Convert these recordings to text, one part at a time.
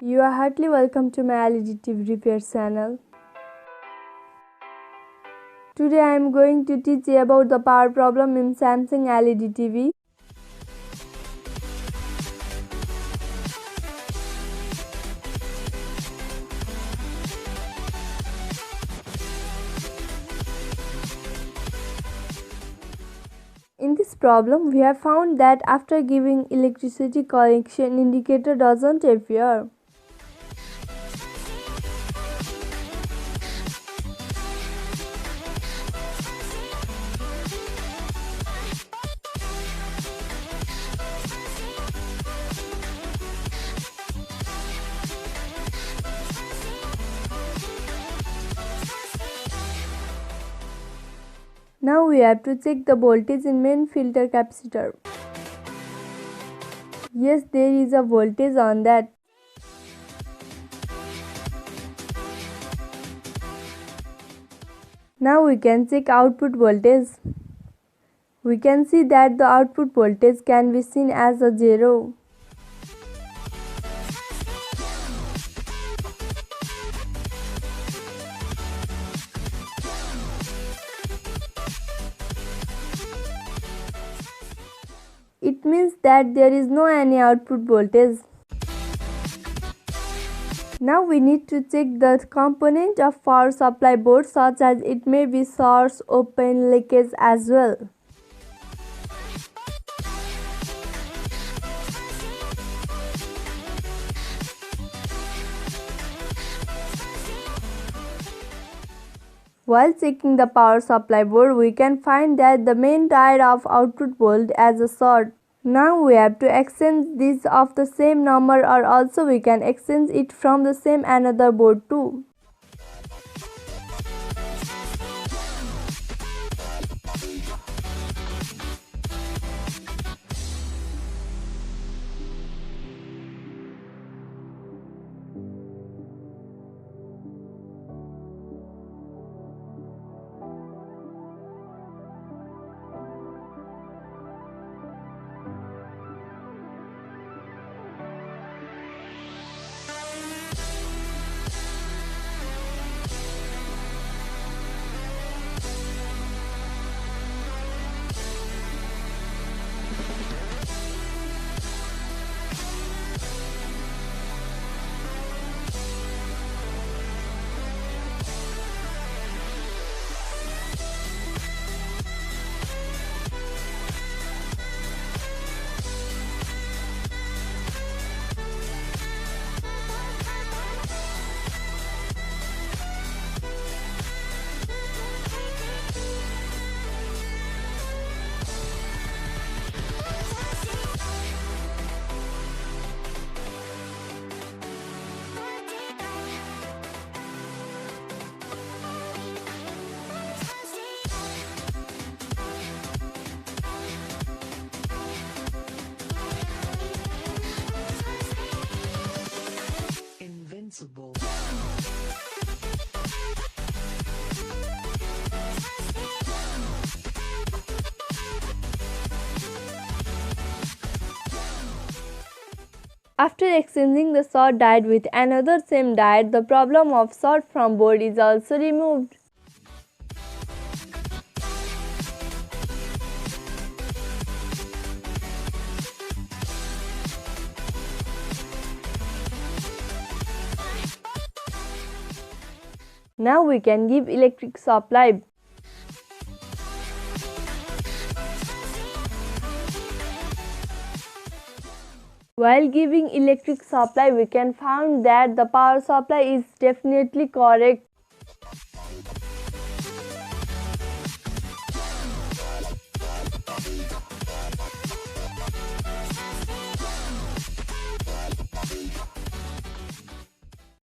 You are heartily welcome to my LED TV repair channel. Today I am going to teach you about the power problem in Samsung LED TV. In this problem, we have found that after giving electricity connection, indicator doesn't appear. Now we have to check the voltage in main filter capacitor. Yes, there is a voltage on that. Now we can check output voltage. We can see that the output voltage can be seen as a 0. It means that there is no any output voltage. Now we need to check the component of power supply board, such as it may be source, open, leakage as well. While checking the power supply board, we can find that the main diode of output volt as a short. Now we have to exchange this of the same number, or also we can exchange it from the same another board too. Invincible. After exchanging the short diode with another same diode, the problem of short from board is also removed. Now we can give electric supply. While giving electric supply, we can find that the power supply is definitely correct.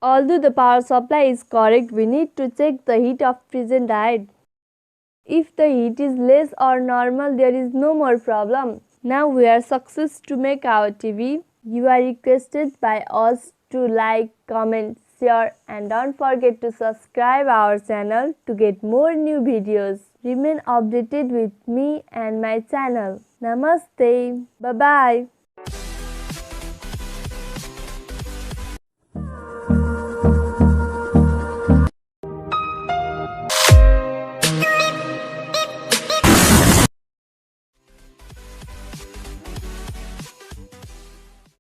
Although the power supply is correct, we need to check the heat of present diode. If the heat is less or normal, there is no more problem. Now we are success to make our TV. You are requested by us to like, comment, share and don't forget to subscribe our channel to get more new videos. Remain updated with me and my channel. Namaste. Bye bye.